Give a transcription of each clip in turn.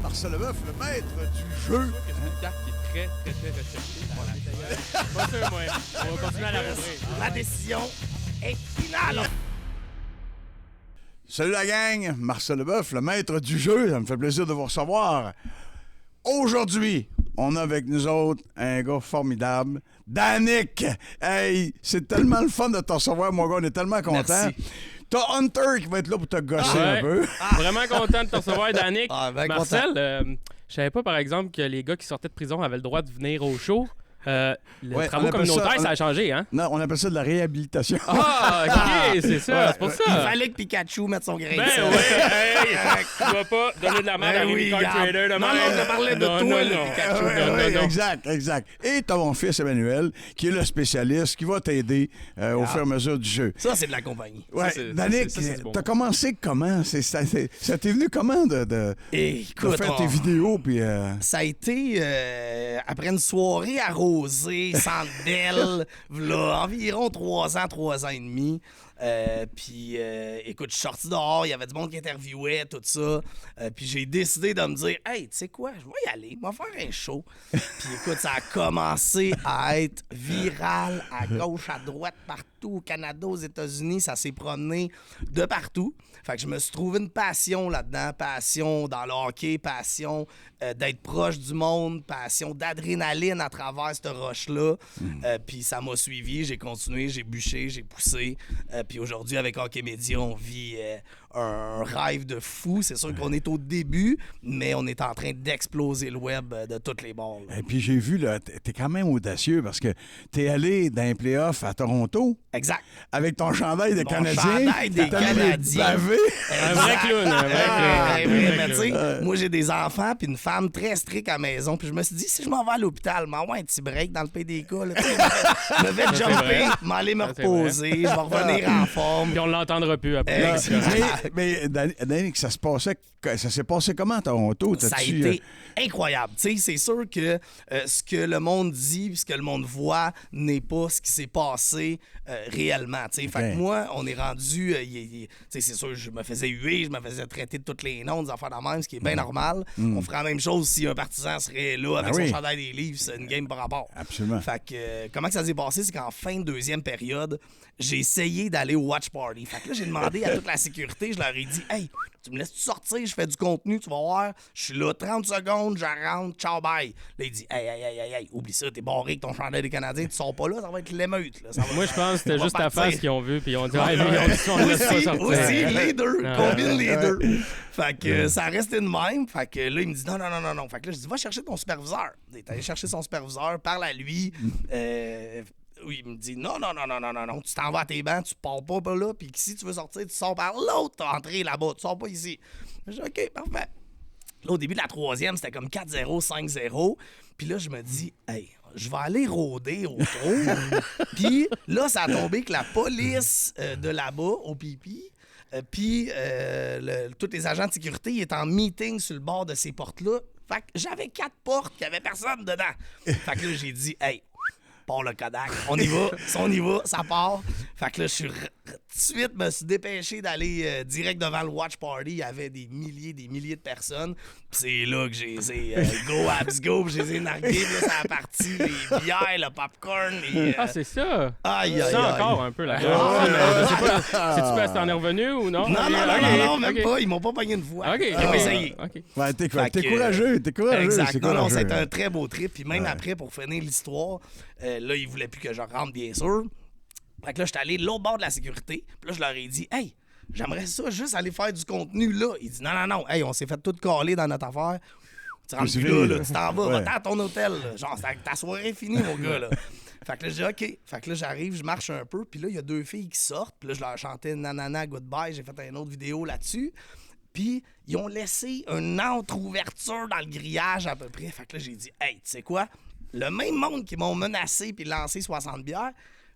Marcel Leboeuf, le maître du jeu. C'est une carte qui est très recherchée. Pas sûr, moi. On va continuer à la rouvrir. La décision est finale. Salut la gang, Marcel Leboeuf, le maître du jeu. Ça me fait plaisir de vous recevoir. Aujourd'hui, on a avec nous autres un gars formidable, Danick. Hey, c'est tellement le fun de te recevoir, mon gars. On est tellement contents. Merci. T'as Hunter qui va être là pour te gosser un peu. Vraiment content de te recevoir, Danick. Ben Marcel, je savais pas, par exemple, que les gars qui sortaient de prison avaient le droit de venir au show. Le travaux communautaire, ça a changé, hein? Non, on appelle ça de la réhabilitation. Ah, OK, c'est ça, c'est pour ça. Il fallait que Pikachu mette son grain. Ben oui, hey, tu vas pas donner de la merde à Ruby Card Trader de même. Non, je parlais de toi, le Pikachu. Oui, exact. Et t'as mon fils Emmanuel, qui est le spécialiste, qui va t'aider au fur et à mesure du jeu. Ça, c'est de la compagnie. Ouais, c'est Danick, du bon. t'as commencé comment? Ça t'est venu comment de Écoute, faire tes vidéos? Puis, ça a été après une soirée arrosée, Centre Bell, v'là environ 3 ans et demi. Puis, écoute, je suis sorti dehors, il y avait du monde qui interviewait, tout ça. Puis j'ai décidé de me dire, hey, tu sais quoi, je vais y aller, je vais faire un show. Puis écoute, ça a commencé à être viral à gauche, à droite, partout, au Canada, aux États-Unis, ça s'est promené de partout. Fait que je me suis trouvé une passion là-dedans, passion dans le hockey, passion d'être proche du monde, passion d'adrénaline à travers cette roche-là. Puis ça m'a suivi, j'ai continué, j'ai bûché, j'ai poussé. Puis aujourd'hui, avec Hockey Media, on vit un rêve de fou. C'est sûr qu'on est au début, mais on est en train d'exploser le web de toutes les bords. et puis j'ai vu, là, t'es quand même audacieux parce que t'es allé dans un playoff à Toronto. Exact. Avec ton chandail de Mon Canadien. chandail des t'es allé les Canadiens. baver. Un vrai clown, un vrai clown. Mais tu sais, moi j'ai des enfants puis une femme très stricte à la maison. Puis je me suis dit, si je m'en vais à l'hôpital, m'envoie un petit break dans le PDK. Là, je me vais jumper, m'aller me c'est reposer, je vais revenir en forme. Puis on l'entendra plus après. Mais Danick, ça s'est passé comment à Toronto? Ça a été incroyable. Tu sais, c'est sûr que ce que le monde dit, ce que le monde voit, n'est pas ce qui s'est passé réellement. Tu sais, fait que moi, on est rendu. Tu sais, c'est sûr, je me faisais huer, je me faisais traiter de tous les noms, des affaires de même, ce qui est bien normal. On ferait la même chose si un partisan serait là avec son chandail des Leafs, c'est une game par rapport. Absolument. Fait que comment que ça s'est passé, c'est qu'en fin de deuxième période, j'ai essayé d'aller au watch party. Fait que là, j'ai demandé à toute la sécurité, je leur ai dit, hey, tu me laisses sortir, je fais du contenu, tu vas voir, je suis là 30 secondes, je rentre, ciao, bye. Là, il dit, hey, oublie ça, t'es barré avec ton chandail des Canadiens, tu sors pas là, ça va être l'émeute. Là. Moi, je pense que c'était juste ta face qu'ils ont vu, puis ils ont dit, Ouais, lui, on laisse pas sortir. aussi, les deux, combine les deux. Fait que ça a resté de même. Fait que là, il me dit non. Fait que là, je dis, va chercher ton superviseur. Il est allé chercher son superviseur, parle à lui. Oui, il me dit non, tu t'en vas à tes bancs, tu pars pas là, puis si tu veux sortir, tu sors par l'autre entrée là-bas, tu sors pas ici. Je dis OK, parfait. Là, au début de la troisième, c'était comme 4-0, 5-0. Puis là, je me dis, hey, je vais aller rôder autour. Puis là, ça a tombé que la police de là-bas, au pipi, puis tous les agents de sécurité, ils étaient en meeting sur le bord de ces portes-là. Fait que j'avais 4 portes, il n'y avait personne dedans. Fait que là, j'ai dit, hey, part le Kodak. On y va. Si on y va, ça part. Fait que là, je suis tout de suite, me suis dépêché d'aller direct devant le watch party. Il y avait des milliers de personnes. Puis c'est là que j'ai go abs go. Puis j'ai nargué. Puis là, ça a parti. Les bières, le popcorn. C'est ça. Aïe. Encore un peu la je sais pas. C'est-tu parce que t'en es revenu ou non? Non, même pas. Ils m'ont pas pogné une fois. OK. Ils ont essayé. Ouais, t'es courageux, Exact. C'est Non, courageux. c'était un très beau trip. Puis même après, pour finir l'histoire, là, ils voulaient plus que je rentre, bien sûr. Fait que là, j'étais allé de l'autre bord de la sécurité. Puis là, je leur ai dit, hey, j'aimerais ça juste aller faire du contenu là. Ils disent, non. Hey, on s'est fait tout caler dans notre affaire. Tu rentres plus là, tu t'en vas, va-t'en à ton hôtel. Là. Genre, ta soirée est finie, mon gars. Là. Fait que là, je dis, OK. Fait que là, j'arrive, je marche un peu. Puis là, il y a 2 filles qui sortent. Puis là, je leur chantais Nanana Goodbye. J'ai fait une autre vidéo là-dessus. Puis, ils ont laissé une entre-ouverture dans le grillage à peu près. Fait que là, j'ai dit, hey, tu sais quoi? Le même monde qui m'ont menacé puis lancé 60 bières,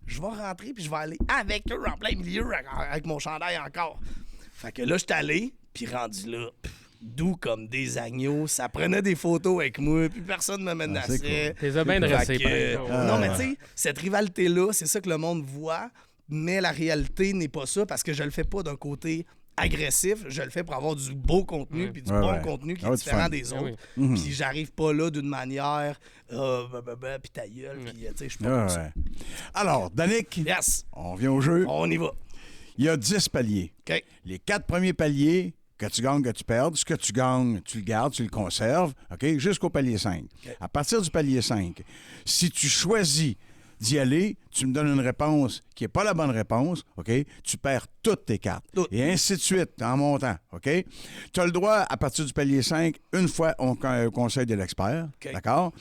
je vais rentrer puis je vais aller avec eux en plein milieu avec mon chandail encore. Fait que là, je suis allé, puis rendu là, doux comme des agneaux. Ça prenait des photos avec moi, puis personne ne me menaçait. T'es bien dressé, Non, mais tu sais, cette rivalité-là, c'est ça que le monde voit, mais la réalité n'est pas ça parce que je le fais pas d'un côté agressif, je le fais pour avoir du beau contenu puis du bon contenu qui est du différent fun. des autres. Mhm. Puis j'arrive pas là d'une manière puis ta gueule, puis tu sais, je suis pas comme ça. Alors, Danick, Yes, on revient au jeu. on y va. Il y a 10 paliers. OK. Les 4 premiers paliers, que tu gagnes, que tu perdes, ce que tu gagnes, tu le gardes, tu le conserves, OK, jusqu'au palier 5. OK. À partir du palier 5, si tu choisis d'y aller, tu me donnes une réponse qui n'est pas la bonne réponse, OK? Tu perds toutes tes cartes. Toutes. Et ainsi de suite, en montant, OK? Tu as le droit, à partir du palier 5, une fois au conseil de l'expert, OK. d'accord?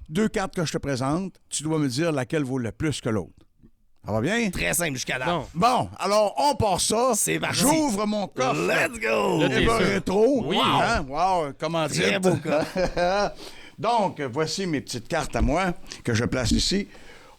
2 cartes que je te présente, tu dois me dire laquelle vaut le plus que l'autre. Ça va bien? Très simple jusqu'à là. Non. Bon, alors, on part ça. C'est parti. J'ouvre mon coffre. Let's go! Là, t'es Eva sûr. Rétro. Oui. Hein? Wow, comment dire? Très beau cas. Donc, voici mes petites cartes à moi que je place ici.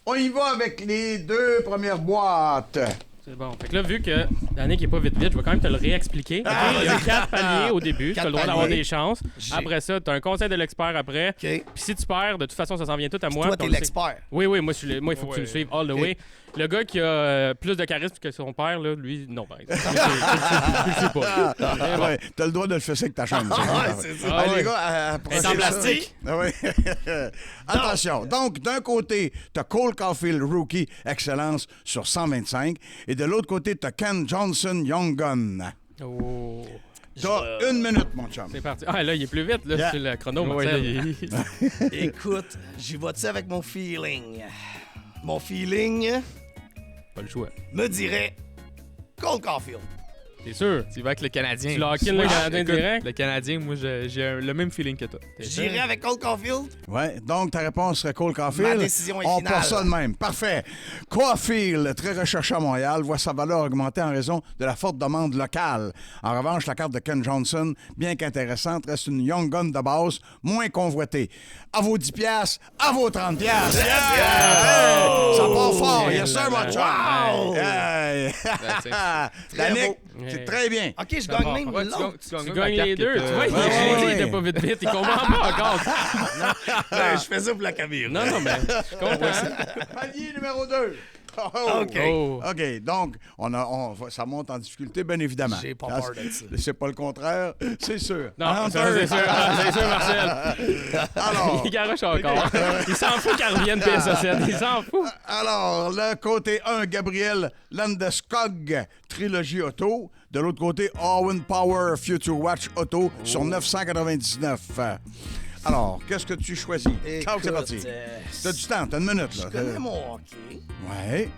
On y va avec les 2 premières boîtes. C'est bon. Fait que là, vu que Danick est pas vite, je vais quand même te le réexpliquer. OK? Il y a 4 paliers au début. Tu as 4 le droit d'avoir paliers. des chances. J'ai- Après ça, tu as un conseil de l'expert après. OK. Puis si tu perds, de toute façon, ça s'en vient tout à moi. Toi, puis t'es on le sait. l'expert. Oui, moi, il faut que tu me suives all the OK. way. Le gars qui a plus de charisme que son père, là, lui, non, par exemple. Je le sais pas. Ah, ouais, t'as le droit de le fesser avec ta chaîne. Ouais, c'est ça. Ah, ouais. les gars, approchez C'est en ça. plastique. Ah, ouais. Attention. Donc, d'un côté, t'as Cole Caulfield, rookie, excellence sur 125. Et de l'autre côté, t'as Ken Johnson, Young Gun. Oh. T'as 1 minute, mon chum. C'est parti. Ah, là, il est plus vite, là, Yeah. sur le chrono. Ouais, Marcel. Écoute, j'y vais-tu avec mon feeling? Mon feeling Pas le choix. me dirait Cole Caulfield. T'es sûr? Tu vas avec le Canadien. Tu l'as le Canadien Écoute, direct? Le Canadien, moi, j'ai le même feeling que toi. T'es sûr? J'irai avec Cole Caulfield. Ouais, donc ta réponse serait Cole Caulfield. Ma décision est On finale. passe ça de même. Parfait. Caulfield, très recherché à Montréal, voit sa valeur augmenter en raison de la forte demande locale. En revanche, la carte de Ken Johnson, bien qu'intéressante, reste une Young Gun de base, moins convoitée. À vos 10 piastres, à vos 30 piastres. Yeah! Hey! Ça part fort. Yes, sir, mon chum. Wow! Hey! That's Danick, Ouais. c'est très bien. OK, je D'abord, gagne même Ouais, l'autre. Tu gagnes les deux. Tu vois, il ouais. était pas vite. Il comprend pas encore. Ouais, je fais ça pour la caméra. Non, mais je suis content. Palier numéro 2. OK. Oh. OK, donc, ça monte en difficulté, bien évidemment. J'ai pas Ah, peur de ça. C'est pas le contraire, c'est sûr. Non, Hunter. ça, c'est sûr. C'est sûr, Marcel. Alors, Il garoche encore. Il s'en fout qu'elle revienne PSA7. Il s'en fout. alors, le côté 1, Gabriel Landeskog, trilogie auto. De l'autre côté, Owen Power Future Watch auto sur 999. Alors, qu'est-ce que tu choisis? Claude, c'est parti. T'as du temps, t'as 1 minute, là. Je connais mon hockey. Ouais,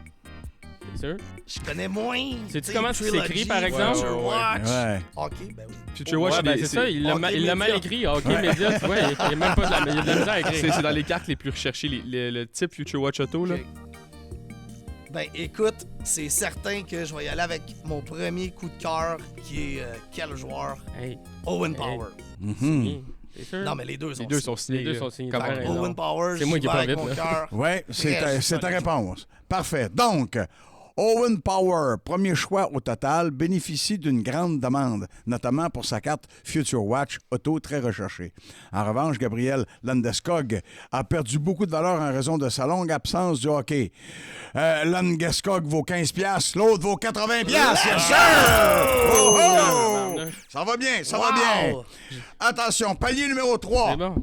C'est sûr. Je connais moins. Sais-tu t'sais, comment ça s'écrit, Trilogy, par exemple? Future Watch. ouais. OK, ben oui. Future Watch, Ouais, ben, c'est ça. Il l'a Hockey mal Media. écrit. OK, Média, tu vois. Il y a même pas de la, il y a de la misère à écrire. c'est dans les cartes les plus recherchées, le type Future Watch Auto. Là. OK. Ben écoute, c'est certain que je vais y aller avec mon premier coup de cœur qui est quel joueur? Hey, Owen Hey. Power. Mhm. c'est sûr. Non, mais les deux sont Les deux sont signés. Les deux là. sont signés. Comme T'as on- raison. Owen Power, C'est moi qui j'y est pas vais avec vite, mon là. cœur. Ouais, c'est Très ta solide. réponse. Parfait. Donc, Owen Power, premier choix au total, bénéficie d'une grande demande, notamment pour sa carte Future Watch auto très recherchée. En revanche, Gabriel Landeskog a perdu beaucoup de valeur en raison de sa longue absence du hockey. Landeskog vaut 15 piastres, l'autre vaut 80 piastres. Yes, sir! Oh, oh! Ça va bien, ça va bien. Wow! Attention, palier numéro 3. C'est bon.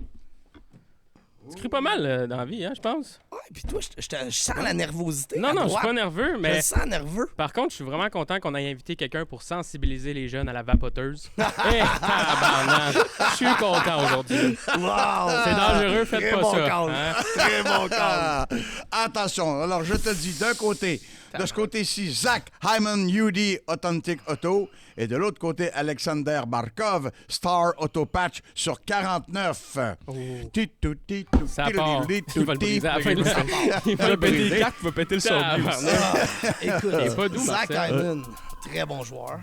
Tu cries pas mal dans la vie, hein, je pense. Ouais, puis toi, je sens la nervosité. Non, à non, je suis droite. pas nerveux, Je mais me sens nerveux. par contre, je suis vraiment content qu'on ait invité quelqu'un pour sensibiliser les jeunes à la vapoteuse. Hé, tabarnak! Je suis content aujourd'hui. Wow! C'est dangereux, faites Très pas bon ça. call. Hein? Très bon call. Ah, attention, alors je te dis d'un côté, de ce côté-ci, Zach Hyman UD Authentic Auto et de l'autre côté, Alexander Barkov Star Auto Patch sur 49. Ça part. Il va le briser à la fin de la Il va le Il va péter les briser. cartes, il va péter le son. Tabarnak. Écoute, Il est pas doux, Zach Marcel. Hyman, très bon joueur.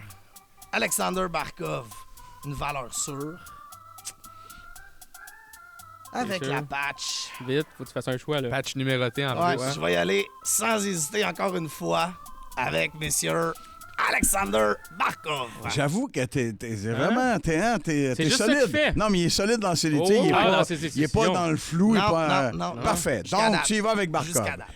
Alexander Barkov, une valeur sûre. Avec sûr. la patch. Vite, faut que tu fasses un choix, là. Patch numéroté en Ouais, plus. hein. je vais y aller sans hésiter encore une fois avec monsieur Alexander Barkov. J'avoue que t'es vraiment t'es C'est juste ça solide. qu'il fait. Non, mais il est solide dans ses détails. Oh, il est ah, pas, dans ses il est décisions. pas dans le flou. il est Non, pas, non, non, Parfait. Jusqu'à Donc, date. tu y vas avec Barkov. Jusqu'à date.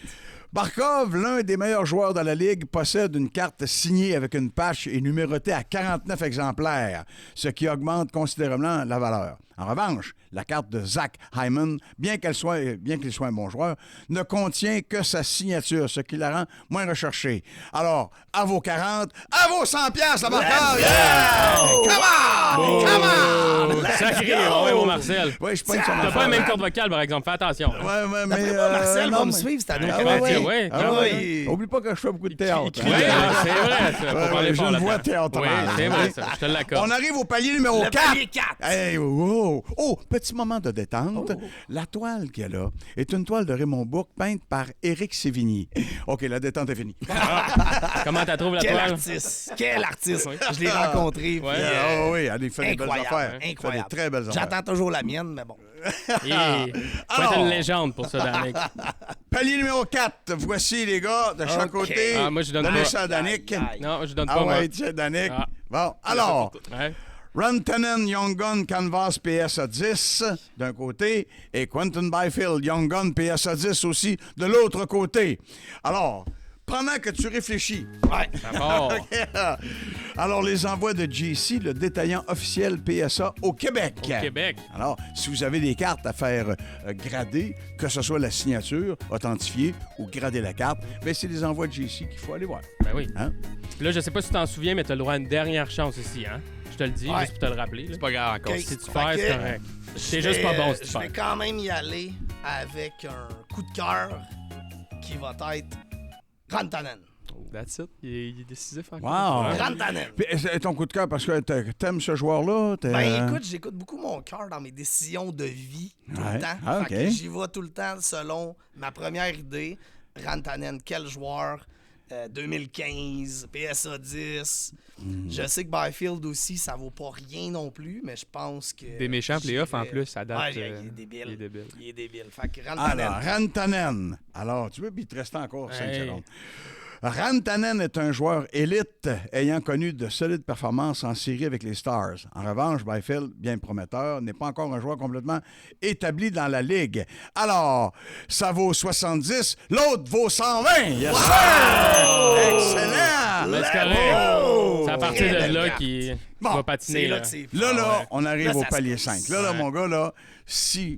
Barkov, l'un des meilleurs joueurs de la Ligue, possède une carte signée avec une patch et numérotée à 49 exemplaires, ce qui augmente considérablement la valeur. En revanche, la carte de Zach Hyman, bien qu'il soit un bon joueur, ne contient que sa signature, ce qui la rend moins recherchée. Alors, à vos 40, à vos 100 piastres, la Barkov! Yeah! Come on! Sacré, ouais, mon Marcel. Oui, je suis pas une T'as pas le même corde vocale, par exemple. Fais attention. Ouais, mais... D'après moi, Marcel va non, me mais- suivre, c'est à nous. ouais. ouais. Oublie pas que je fais beaucoup de théâtre. Oui, c'est vrai, ça. Faut Ouais, parler ouais, fort j'ai une là-dedans. voix théâtrale. Oui, c'est vrai, ça. Je te l'accorde. On arrive au palier numéro Le 4. palier 4. Hey, oh, petit moment de détente. La toile qu'il y a là est une toile de Raymond Bourque peinte par Éric Sévigny. OK, la détente est finie. Comment t'as trouvé la Quel toile? artiste! Quel artiste! Oui. Je l'ai rencontré. Ouais. puis, Ah oui, elle fait des belles incroyable, affaires. Elle fait incroyable. des très belles affaires. J'attends toujours la mienne, mais bon. Il faut être une légende pour ça, Danick. Palier numéro 4. Voici, les gars, de chaque OK. côté. Ah, moi, je donne Donnez pas. ça à Danick. Aïe, aïe. Non, je donne pas, Ah moi. ouais, tiens, Danick. Ah. Bon, alors... Ouais. Rantanen Young Gun Canvas PSA 10 d'un côté et Quentin Byfield Young Gun PSA 10 aussi de l'autre côté. Alors, pendant que tu réfléchis, Ouais. Oh. alors les envois de JC, le détaillant officiel PSA au Québec. Au Québec. Alors, si vous avez des cartes à faire grader, que ce soit la signature, authentifier ou grader la carte, bien, c'est les envois de JC qu'il faut aller voir. Ben oui. Hein? Là, je sais pas si tu t'en souviens, mais t'as le droit à une dernière chance ici, hein? Je te le dis, Ouais. juste pour te le rappeler. là. C'est pas grave encore. OK. Si tu Fait perds, que c'est correct. C'est je juste pas vais- bon si tu Je vais perds. quand même y aller avec un coup de cœur qui va être Rantanen. That's it. Il est décisif encore. Wow! Ouais. Rantanen. Puis, est-ce ton coup de cœur parce que t'aimes ce joueur-là? Ben écoute, j'écoute beaucoup mon cœur dans mes décisions de vie tout Ouais. le temps. Ah, Fait que OK. j'y vais tout le temps selon ma première idée. Rantanen, quel joueur? 2015, PSA 10. Je sais que Byfield aussi, ça vaut pas rien non plus, mais je pense que... Des méchants playoffs en j'irais- plus, ça date. Ouais, il est débile. Il est débile. Il est débile. Fait que Rantanen. Alors, Rantanen. Alors, tu veux, puis il te reste encore 5 Hey. secondes. Rantanen est un joueur élite ayant connu de solides performances en série avec les Stars. En revanche, Byfield, bien prometteur, n'est pas encore un joueur complètement établi dans la Ligue. Alors, ça vaut 70, l'autre vaut 120. Yes, sir! Excellent! Ben, c'est correct. C'est à partir Très de belle là carte. qu'il Bon, va patiner. C'est là là. que c'est... Là, Ah ouais. on arrive Là, au ça palier se 5. pousse. Là, Ouais. mon gars, là,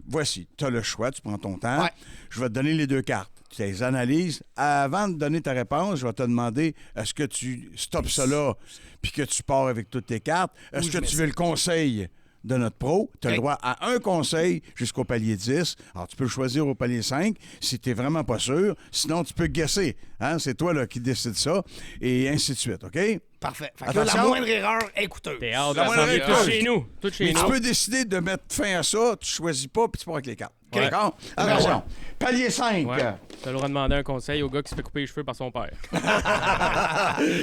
voici, tu as le choix, tu prends ton temps. Ouais. Je vais te donner les deux cartes. Tu les analyses. Avant de donner ta réponse, je vais te demander est-ce que tu stops ça là puis que tu pars avec toutes tes cartes? Est-ce Où que je tu mets veux le conseil de notre pro? Tu as le OK. droit à un conseil jusqu'au palier 10. Alors, tu peux le choisir au palier 5 si tu n'es vraiment pas sûr. Sinon, tu peux guesser. Hein? C'est toi là, qui décide ça. Et ainsi de suite, OK? Parfait. Fait que là, la Attention. moindre erreur est coûteuse. T'es hâte La de moindre tout étoile. chez nous. Tout chez Mais nous. tu peux décider de mettre fin à ça, tu choisis pas, puis tu pars avec les cartes. Ouais. D'accord? Attention. Palier 5. Ouais. T'as le droit de demander un conseil au gars qui se fait couper les cheveux par son père.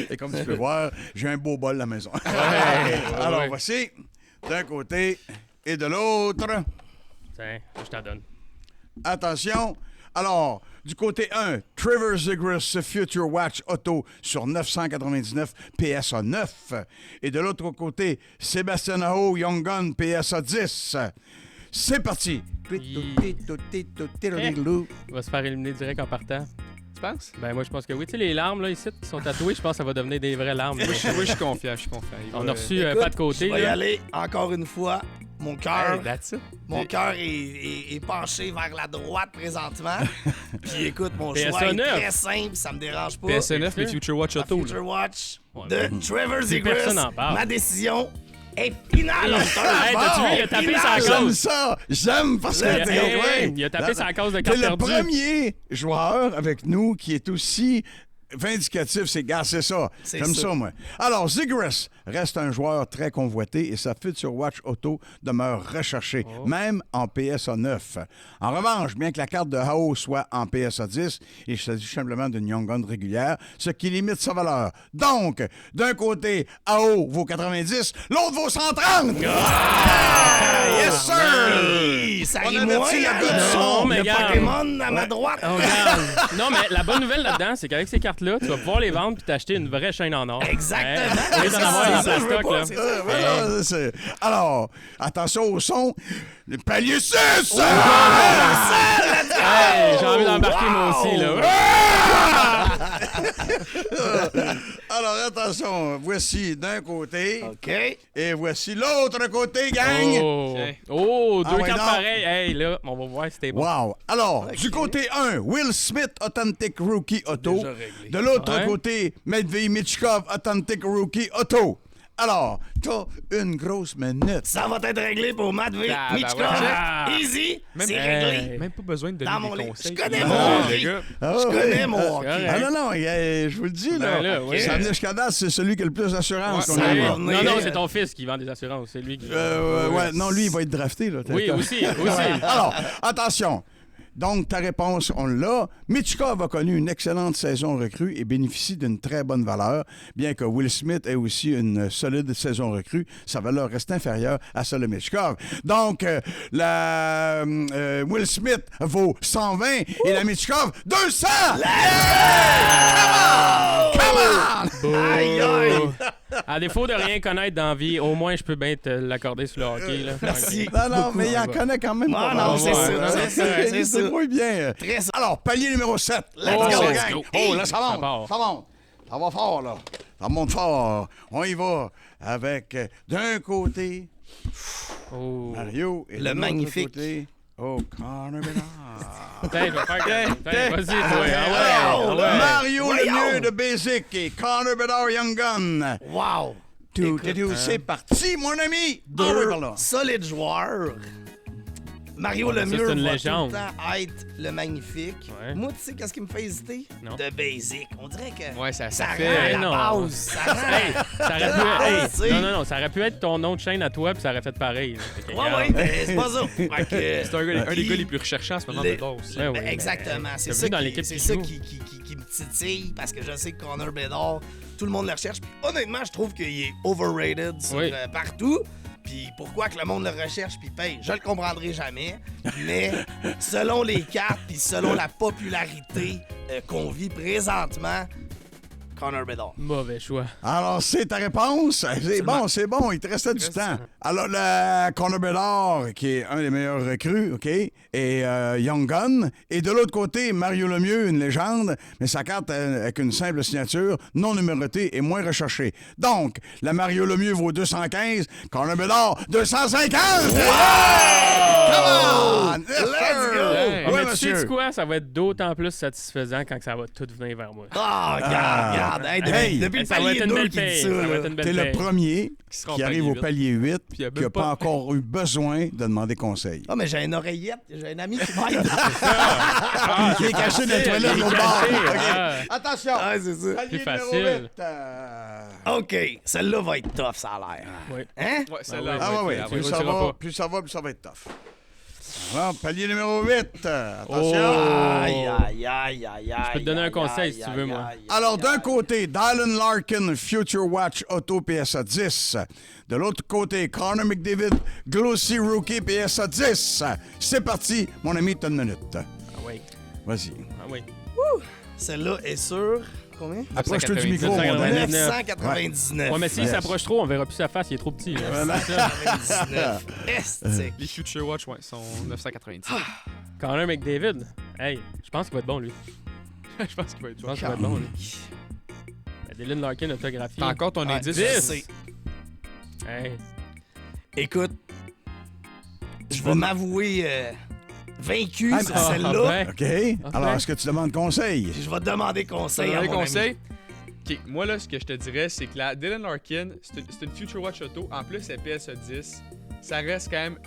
Et comme tu peux voir, j'ai un beau bol à la maison. Alors, ouais. voici, d'un côté et de l'autre. Tiens, je t'en donne. Attention. Alors, du côté 1, Trevor Zegras Future Watch Auto sur 999 PSA 9. Et de l'autre côté, Sébastien Aho Young Gun PSA 10. C'est parti. Il va se faire éliminer direct en partant. Tu penses? Ben moi je pense que oui. Tu sais, les larmes là ici qui sont tatouées, je pense que ça va devenir des vraies larmes. Moi, je suis confiant, je suis confiant. Il On va- a reçu Écoute, pas de côté. Je vais y là. aller encore une fois. Mon cœur, Hey, that's it. mon cœur est penché vers la droite présentement. Puis écoute, mon PSA choix est 9. très simple, ça me dérange pas. PSNF, mais Future Watch La Auto. là. Future Watch Ouais, de Trevor personne en Zegras. parle. Ma décision est finale. Hey, t'as-tu vu, il a tapé sa J'aime cause. ça! J'aime parce que Let's t'es- go. ouais. Il a tapé sa cause de T'es carte le perdue. premier joueur avec nous qui est aussi vindicatif, c'est ça. C'est J'aime ça. ça, moi. Alors, Zegras reste un joueur très convoité et sa Future Watch Auto demeure recherchée, même en PSA 9. En revanche, bien que la carte de Hao soit en PSA 10, il s'agit simplement d'une Young Gun régulière, ce qui limite sa valeur. Donc, d'un côté, Hao vaut 90, l'autre vaut 130! Yes, sir! Hey, ça On rit avertit moins, le hein, gars du son. mais le regarde. Pokémon à ma droite. Oh, regarde. Non, mais la bonne nouvelle là-dedans, c'est qu'avec ces cartes-là, tu vas pouvoir les vendre puis t'acheter une vraie chaîne en or. Exactement. Au lieu d'en C'est avoir ça, dans je ta veux stock, pas, là. c'est ça. Voilà, c'est- Alors, attention au son. Le palier 6! Let's go! Hey, j'ai envie d'embarquer moi aussi, là. Alors, attention, voici d'un côté OK. et voici l'autre côté, gang. Oh, Tiens. oh, Ah deux ouais, cartes donc. pareilles. Hey, là, on va voir si c'était bon. Wow. Alors, Ok. du côté 1, Will Smith Authentic Rookie Auto. Déjà réglé. De l'autre Ouais. côté, Medvey Michkov Authentic Rookie Auto. Alors, t'as une grosse minute. Ça va être réglé pour Matt V. Ah, Mitchko. ben ouais. Easy. Même- C'est Hey. réglé. Même pas besoin de Dans donner mon des lit. conseils. Je connais Non, mon les hockey. gars. Ah, Je ouais. connais mon C'est hockey. correct. Ah non, je vous le dis, là. Ben là, oui. Ça venait jusqu'à date, c'est celui qui a le plus d'assurance Ouais, qu'on a ça eu. va. Non, non, c'est ton fils qui vend des assurances. C'est lui qui. Ouais, non, lui, il va être drafté, là. Oui, aussi. Alors, attention. Donc, ta réponse, on l'a. Michkov a connu une excellente saison recrue et bénéficie d'une très bonne valeur, bien que Will Smith ait aussi une solide saison recrue. Sa valeur reste inférieure à celle de Michkov. Donc, Will Smith vaut 120 et la Michkov 200! Come on! Aïe, aïe. À défaut de rien connaître dans la vie, au moins je peux bien te l'accorder sur le hockey. Là. Merci. Non, mais il en Ouais. connaît quand même Ah, pas non, mal. c'est ça, c'est ça, c'est Il se ça. débrouille bien. Très ça. Alors, palier numéro 7. Let's go. gang. Let's go. Oh, là, ça Ça monte. part. Ça monte. Ça va fort, là. Ça monte fort. On y va avec, d'un côté, Oh. Mario et Le de l'autre magnifique. côté, Connor Bedard. Tiens, je vais faire que- Vas-y, toi. Oh, Ah ouais. Mario le voyons. mieux de Basic et Connor Bedard Young Gun. Wow. Tout, Écoute, tout, c'est parti, mon ami. Ah oui, Deux par là. solides joueurs. Mario Ouais, le ça, mieux c'est une va légende. tout le temps être le magnifique. Ouais. Moi, tu sais qu'est-ce qui me fait hésiter? Non. De basic. On dirait que Ouais, ça ça fait. rend Hey, la non. base. Ça rend... Hey, ça aurait pu Ah, hey, tu sais. non, ça aurait pu être ton nom de chaîne à toi, puis ça aurait fait pareil. Fait que, Ouais, regarde. ouais, mais c'est pas ça. Fait que- C'est un des gars les plus recherchés en ce moment Les- de base aussi. Ouais, Ben, ouais, exactement. C'est t'as ça, vu dans qui, l'équipe c'est qui ça joue. qui me titille parce que je sais que Connor Bedard, tout le monde le recherche. Puis honnêtement, je trouve qu'il est overrated sur, Oui. partout. Puis pourquoi que le monde le recherche puis paye, je le comprendrai jamais. Mais selon les cartes puis selon la popularité qu'on vit présentement, Connor Bedard. Mauvais choix. Alors, c'est ta réponse? C'est bon, il te restait du temps. Alors, le Connor Bedard, qui est un des meilleurs recrues, OK, et Young Gun. Et de l'autre côté, Mario Lemieux, une légende, mais sa carte avec une simple signature, non numérotée et moins recherchée. Donc, la Mario Lemieux vaut 215, Connor Bedard, 250! Come on! Yes, Let's sir! go! Ah, Oui, mais tu monsieur. sais quoi? Ça va être d'autant plus satisfaisant quand ça va tout venir vers moi. Ah, regarde. Hey, depuis, Hey, depuis le Ça va palier être une 2 belle qui dit paye. ça. Ça va là. être une belle T'es le paye. premier se rend qui au arrive palier au huit. palier 8 Puis il a qui n'a même pas pas- encore eu besoin de demander conseil. Ah, mais j'ai une oreillette. J'ai un ami qui m'aide. Qui est caché dans la toilette Il est l'autre bord. caché, OK. ah. Attention! Ah, c'est ça. Palier Plus numéro facile. 8, OK, celle-là va être tough, ça a l'air. Oui. Hein? Ouais, celle-là. Ah ouais, ouais, ouais, plus tu ça réussiras va, pas. plus ça va, plus ça va être tough. Alors, palier numéro 8. Attention! Aïe, aïe, aïe, aïe, aïe. Je peux te donner un aïe, conseil aïe, si tu veux, aïe, moi. aïe, Alors, aïe, d'un aïe. côté, Dylan Larkin, Future Watch Auto PSA 10. De l'autre côté, Connor McDavid, Glossy Rookie PSA 10. C'est parti, mon ami, t'as une minute. Ah oui. Vas-y. Ah oui. Celle-là est sur combien? Approche-toi du micro, mon 999. ami. 999. Ouais, mais s'il Yes. s'approche trop, on verra plus sa face, il est trop petit. là. 999. Estique. Les Future Watch, ouais, sont 990. Connor McDavid, hey, je pense qu'il va être bon, lui. Je pense qu'il va être Je bon. pense qu'il va être bon, lui. Dylan Larkin autographié. T'as encore ton Ouais, indice? je 10. sais. Hey. Écoute, je vais m'avouer vaincu Ah, sur ah, celle-là. ben. OK. Alors, est-ce que tu demandes conseil? Je vais te demander conseil à Un mon conseil? OK, moi, là, ce que je te dirais, c'est que la Dylan Larkin, c'est une Future Watch Auto. En plus, c'est PSA 10. Ça reste quand même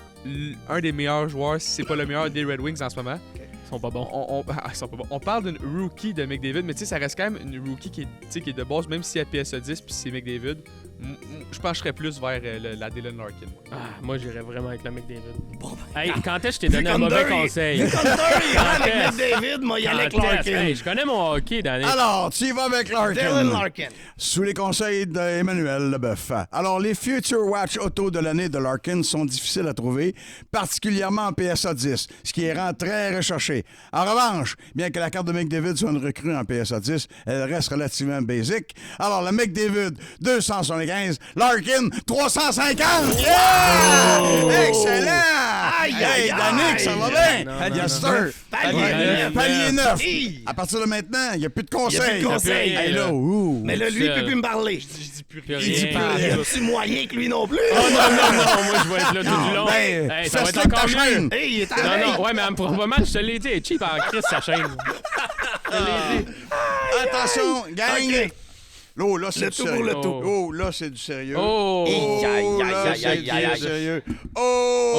un des meilleurs joueurs, si c'est pas le meilleur des Red Wings en ce moment. Ils sont pas bons. Ils sont pas bons. On parle d'une rookie de McDavid, mais tu sais, ça reste quand même une rookie qui est de base, même si elle est PSA 10 puis c'est McDavid. Je pencherais plus vers la Dylan Larkin. moi. Ah, moi, j'irais vraiment avec le McDavid. Bon, Hey, quand est-ce que je t'ai donné un mauvais conseil? Vu comme Terry, avec Quand McDavid, moi, y aller avec Quand est-ce? Larkin. Hey, je connais mon hockey, Danny. Alors, tu y vas avec Dylan Larkin. Larkin. Sous les conseils d'Emmanuel Leboeuf. Alors, les Future Watch Auto de l'année de Larkin sont difficiles à trouver, particulièrement en PSA 10, ce qui les rend très recherché. En revanche, bien que la carte de McDavid soit une recrue en PSA 10, elle reste relativement basique. Alors, le McDavid, 275, Larkin, 350! Yeah! Excellent! Aïe, Hey, Hey, Danick, ça va bien? Non, Yes, non, sir. Palier 9. Hi! À partir de maintenant, il n'y a plus de Il y a conseils. plus de conseils. Hey, là, ouh. Mais là, lui, il seul. peut plus me parler. Je dis plus Plus rien. Il dit rien. plus rien. Tu moyen que lui non plus? Oh non, moi je vais être là tout du long. Ben, Hey, ça va fais-le être encore ta mieux. chaîne. Hey, il est à Non, veille. non, ouais, mais elle me fera pas mal, je te l'ai dit, elle est cheap en crise sa chaîne. Je te l'ai dit. Attention, gang. OK. Oh, là, c'est Le du tout pour sérieux. le tout. Oh, là, c'est du sérieux. Oh! Aïe, aïe, là, aïe, c'est aïe, du aïe, aïe. sérieux.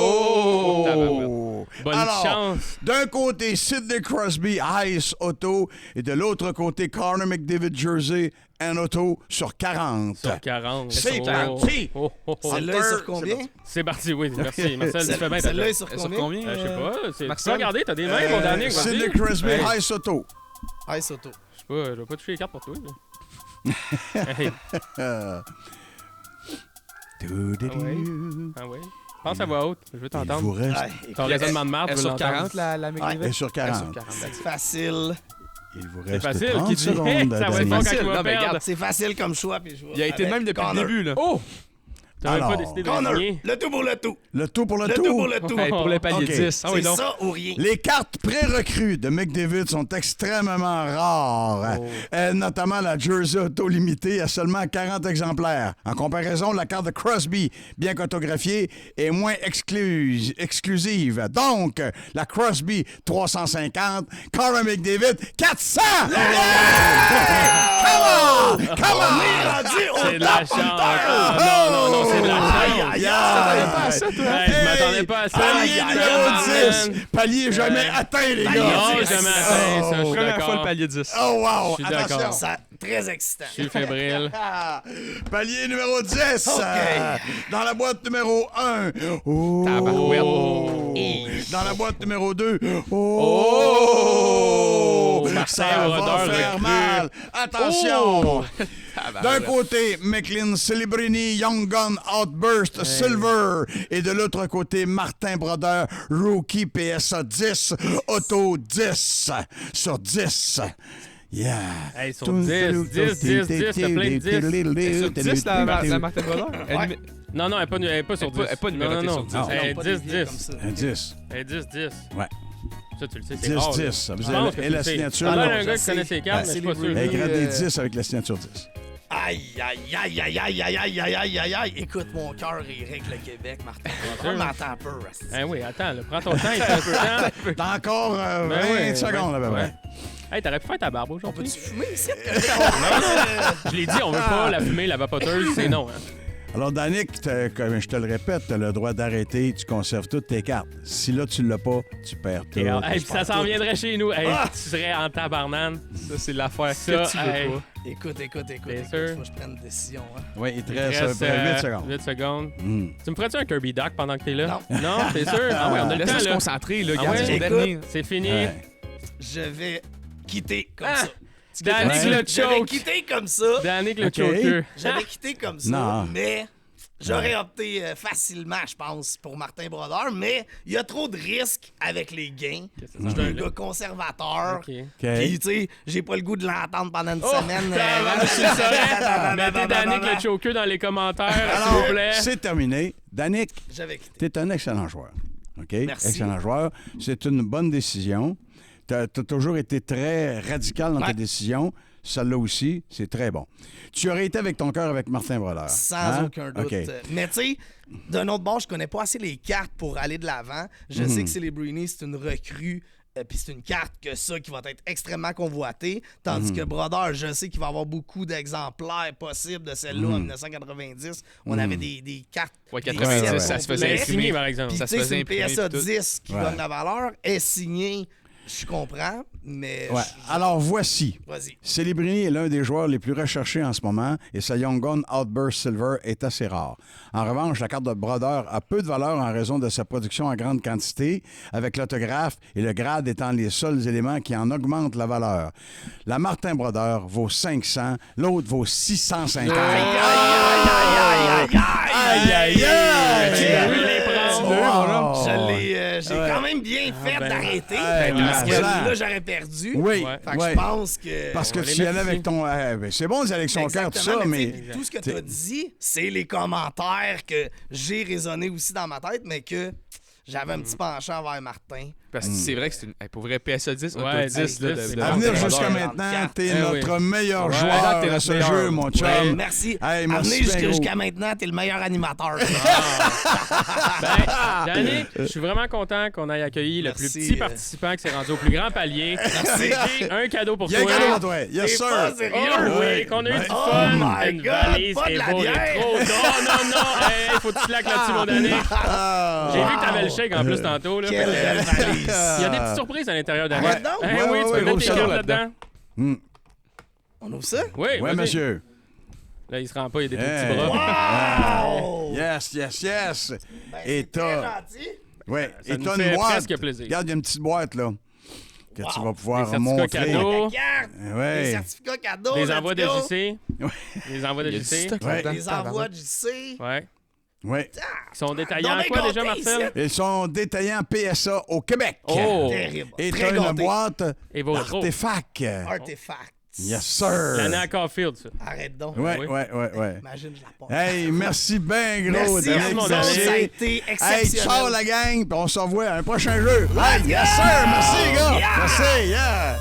Oh! Bonne Alors, chance. d'un côté, Sidney Crosby, Ice Auto, et de l'autre côté, Connor McDavid, Jersey, and Auto sur 40. Sur 40. C'est Oh. parti. Oh, oh, oh. Celle-là est sur combien? C'est parti, oui, merci. Marcel, tu fais bien ta Celle-là est job. sur Sur combien? combien? Je sais pas, tu peux Marcel? regarder, t'as des mains, mon dernier, vas-y. Sidney Crosby, Hey. Ice Auto. Ah, c'est auto. Je sais pas, je vais pas toucher les cartes pour toi. là. Hey, ah ouais. Pense à voix haute, je veux Il t'entendre. vous reste. Ouais, Ton écoute, raisonnement de marde, Elle je est veux sur l'entendre. 40, la McDavid? Elle est sur 40. c'est facile. Il vous C'est reste facile, 30 qui dit secondes. hey, ça va être bon Daniel. quand il va Non, mais perdre. regarde, C'est facile comme choix. Puis je vois Il a été avec même depuis Connor. le début, là. Oh! T'avais pas Alors, décidé de Connor, gagner. le tout pour le tout. Le tout pour le Le tout. tout pour le tout. Hey, pour le palier Ok. 10. Ah oui, C'est donc. ça ou rien. Les cartes pré-recrues de McDavid sont extrêmement rares, notamment la Jersey Auto limitée à seulement 40 exemplaires. En comparaison, la carte de Crosby, bien qu'autographiée, est moins exclusive. Donc, la Crosby 350, Connor McDavid 400! Come on! Come on! C'est de la chance. Ah, non, c'est de la chance. Hey, je m'attendais pas à ça. Palier Aïe, numéro man. 10. Palier jamais atteint, les gars. Non, jamais atteint ça, je suis Première fois le d'accord. palier 10. Oh, wow! Je suis d'accord. Attention. Ça, très excitant. Je suis fébrile. Palier numéro 10. OK. Dans la boîte numéro 1. Oh. Tabarouette. Dans la boîte numéro 2. Oh. Ça Martin va Brodeur faire recrue. mal. Attention. Tabarouette. D'un côté, McLean Celebrini Young Gun Outburst Silver. Et de l'autre côté, Martin Brodeur Rookie PSA 10 Auto 10 sur 10. Yeah. Hey, sur 10, t'as plein de 10. Sur 10, la Martin Brodeur? Ouais. Non, elle est pas sur 10. Elle est pas numérotée non, sur non. 10. Non. Elle est Pas des vieux 10-10. comme ça. Un 10. Elle est 10-10. Ouais. Ça, tu le sais, c'est rare. 10-10. là. Vous Je avez- pense que et tu la le sais. signature, Ça a l'air là, d'un je gars qui sais. connaît ses cartes, mais je suis pas sûr. Elle grade des Euh, 10 avec la signature 10. Aïe, aïe, aïe, aïe, aïe, aïe, aïe, aïe, aïe, aïe, aïe. Écoute, mon cœur est avec le Québec, Martin. sûr. On m'entend un peu. Rasti. Eh oui, attends, là, prends ton temps, il te reste le temps. T'as encore 20 Ben ouais, secondes, à peu près. ouais. Hey, t'aurais pu faire ta barbe On aujourd'hui. peut-tu fumer ici? Je l'ai dit, on veut pas la fumer, la vapoteuse, c'est non. Hein. Alors, Danick, comme je te le répète, t'as le droit d'arrêter, tu conserves toutes tes cartes. Si là, tu l'as pas, tu perds tout. Hey, puis ça s'en viendrait chez nous. Hey, tu serais en tabarnane. Ça, c'est l'affaire Ça, que tu veux hey. pas. Écoute. Bien Faut sûr. que je prenne une décision. Hein. Oui, il te Il reste, reste, 8 secondes. 8 secondes. Mm. Tu me ferais-tu un Kirby Doc pendant que t'es là? Non. Non, c'est sûr? Ah ouais, on a le Laisse-moi se temps, là. concentrer, là. Ah Garde ouais? son Écoute. dernier. C'est fini. Ouais. Je vais quitter comme Ah! ça. Danick Ouais. le Je vais choke. quitter comme ça. Danick le Ok. choker. Je vais quitter comme ça. Non. Mais j'aurais opté facilement, je pense, pour Martin Brodeur. Mais il y a trop de risques avec les gains. Qu'est-ce que Je ça suis un veut dire? gars conservateur. Ok. OK. Puis, tu sais, j'ai pas le goût de l'entendre pendant une Oh, semaine. tabarnak, tu le saurais. Mettez Danick le choker dans les commentaires, s'il vous plaît. C'est terminé. Danick, J'avais quitté. t'es un excellent joueur. OK? Merci. Excellent joueur. C'est une bonne décision. T'as toujours été très radical dans tes Ouais. décisions. Celle-là aussi, c'est très bon. Tu aurais été avec ton cœur avec Martin Brodeur. Sans Hein? aucun doute. OK. Mais tu sais, d'un autre bord, je connais pas assez les cartes pour aller de l'avant. Je sais que Celebrini, c'est une recrue. Puis c'est une carte que ça qui va être extrêmement convoitée. Tandis que Brodeur, je sais qu'il va y avoir beaucoup d'exemplaires possibles de celle-là en 1990. On avait des cartes. Ouais, des 90, sets ça se faisait Mais complets. signé, imprimer. par exemple. Puis Ça tu se sais, faisait c'est une imprimer PSA puis tout. 10 qui Ouais. donne la valeur. Est signé, je comprends, mais... Ouais. Alors, voici. Vas-y. Celebrini est l'un des joueurs les plus recherchés en ce moment et sa Young Gun Outburst Silver est assez rare. En revanche, la carte de Brodeur a peu de valeur en raison de sa production en grande quantité, avec l'autographe et le grade étant les seuls éléments qui en augmentent la valeur. La Martin Brodeur vaut 500, l'autre vaut 650. Aïe, aïe, aïe! Tu veux les prendre? J'ai quand même bien fait ben, d'arrêter. hey, parce que mais là, j'aurais perdu. Oui, Ouais. Fait que ouais. je pense que... Parce que On va les tu y mettre allais avec ici. ton... ben, c'est bon d'y aller avec son cœur, tout ça, Exactement, mais... tu sais, tout ce que tu as dit, c'est les commentaires que j'ai résonné aussi dans ma tête, mais que j'avais un petit penchant vers Martin. Parce que c'est vrai que c'est une. Pour vrai, PSA 10, Auto Ouais, 10, là, c'est À bon. venir c'est jusqu'à bon. maintenant, t'es Eh notre oui. meilleur Ouais, joueur t'es à notre ce meilleur. jeu, mon chum. Ouais. Merci. Hey, À merci venir bien jusqu'à gros. maintenant, t'es le meilleur animateur. Ben, Danick, je suis vraiment content qu'on ait accueilli le plus Merci, petit participant qui s'est rendu au plus grand palier. J'ai un cadeau pour Il y a un toi. cadeau à toi. Yes, T'es sir. pas sérieux? Oh oui, qu'on a eu du fun. my Une God, valise pas de la Evo bière. rétro. Non. Hey, faut que tu slack là-dessus, mon Danick. Ah. J'ai vu que t'avais le shake en plus tantôt. Là, Quelle Fait que, belle valise. il y a des petites surprises à l'intérieur d'Danick. Arrête donc. Eh Ouais, oui, ouais, tu ouais, peux gros mettre tes cadeau cartes là-dedans. On ouvre ça? Oui, Ouais, vas-y. monsieur. Là, il se rend pas, il y a des tout Hey. petits bras. Wow! Yes. Ben, Et c'est très t'as. gentil. Ouais. Ça Et nous t'as fait une boîte. presque plaisir. Regarde, il y a une petite boîte, là. Que tu vas pouvoir Des certificats montrer. cadeaux. Des cartes, des Ouais. certificats cadeaux. Des let's envois de go. JC. Les envois de Il y a du JC. stock Ouais. là-dedans. Des envois de JC. Ouais. Ouais. Ils sont détaillés en Donc, quoi ben déjà, gâté, Marcel? Ils sont détaillés en PSA au Québec. Oh! Terrible. Et Très t'as une gâté. boîte Et vos rétros. d'artefacts. Artefact. Yes, sir. L'année à Caulfield, ça. Arrête donc. Ouais, Oui. ouais. Imagine, je la porte. Hey, merci bien gros, Merci Danick. à vous autres, Merci. ça a été Hey, exceptionnel. ciao la gang, puis on se revoit à un prochain jeu. Hey, yes, sir. Merci, gars. Yeah. Merci, yeah.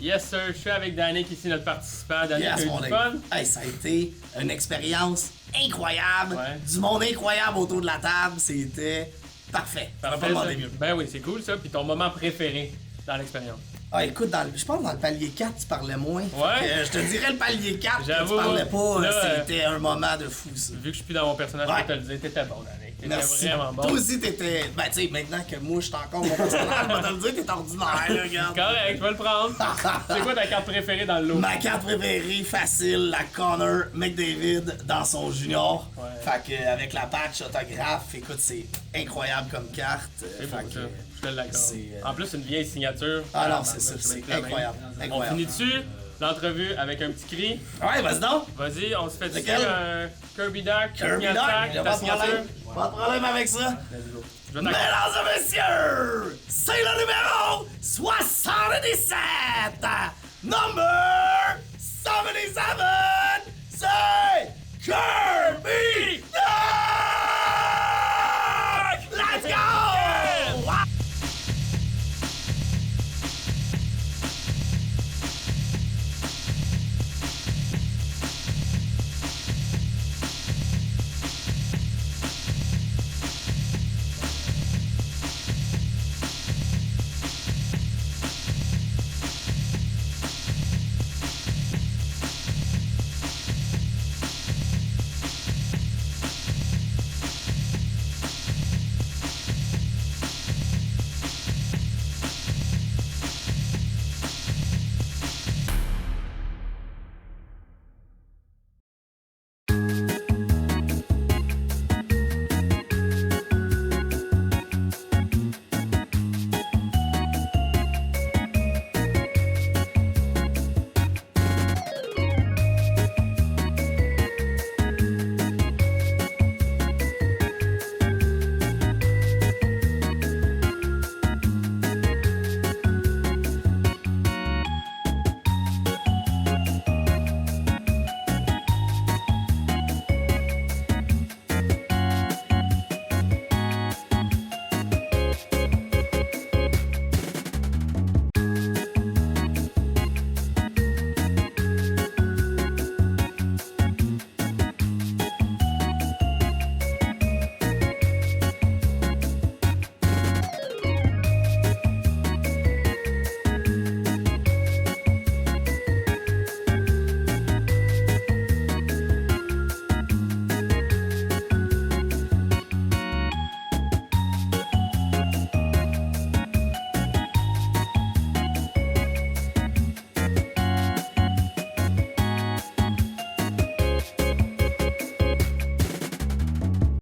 Yes, sir. Je suis avec Danick ici, notre participant. Danick, Yes, a eu mon du ami. fun? Hey, ça a été une expérience incroyable. Ouais. Du monde incroyable autour de la table. C'était parfait. Ça va pas Parfait, demander ça. mieux. Ben oui, c'est cool ça. Puis ton moment préféré dans l'expérience? Ah, écoute, je pense que dans le palier 4, tu parlais moins. Ouais. Fait que, je te dirais le palier 4, que J'avoue, tu parlais pas. là, C'était un moment de fou, ça. Vu que je suis plus dans mon personnage, Ouais. je peux te le dire, t'étais bon, Danick. T'étais Merci. vraiment bon. Toi aussi, t'étais. Ben, tu sais, maintenant que moi, je suis encore mon personnage, je vais te le dire, t'es ordinaire, là, regarde. Correct, je vais le prendre. C'est quoi ta carte préférée dans le lot? Ma carte préférée, facile, la Connor McDavid dans son junior. Ouais. Fait que avec la patch autographe, écoute, c'est incroyable comme carte. C'est beau, Fait que, ça. Je te l'accorde. c'est, En plus, une vieille signature. Ah non, ben, c'est ça, je c'est mets plus la main. incroyable. On Incroyable. finit dessus l'entrevue avec un petit cri. Ouais, vas-y donc. Vas-y, on se fait dessus Lequel? un Kirby Duck, Kirby Duck, attack, y'a ta pas de signature. problème. Pas de problème avec ça. Let's go. Je vais t'accorder. Mesdames et messieurs, c'est le numéro 77. Number 77. C'est Kirby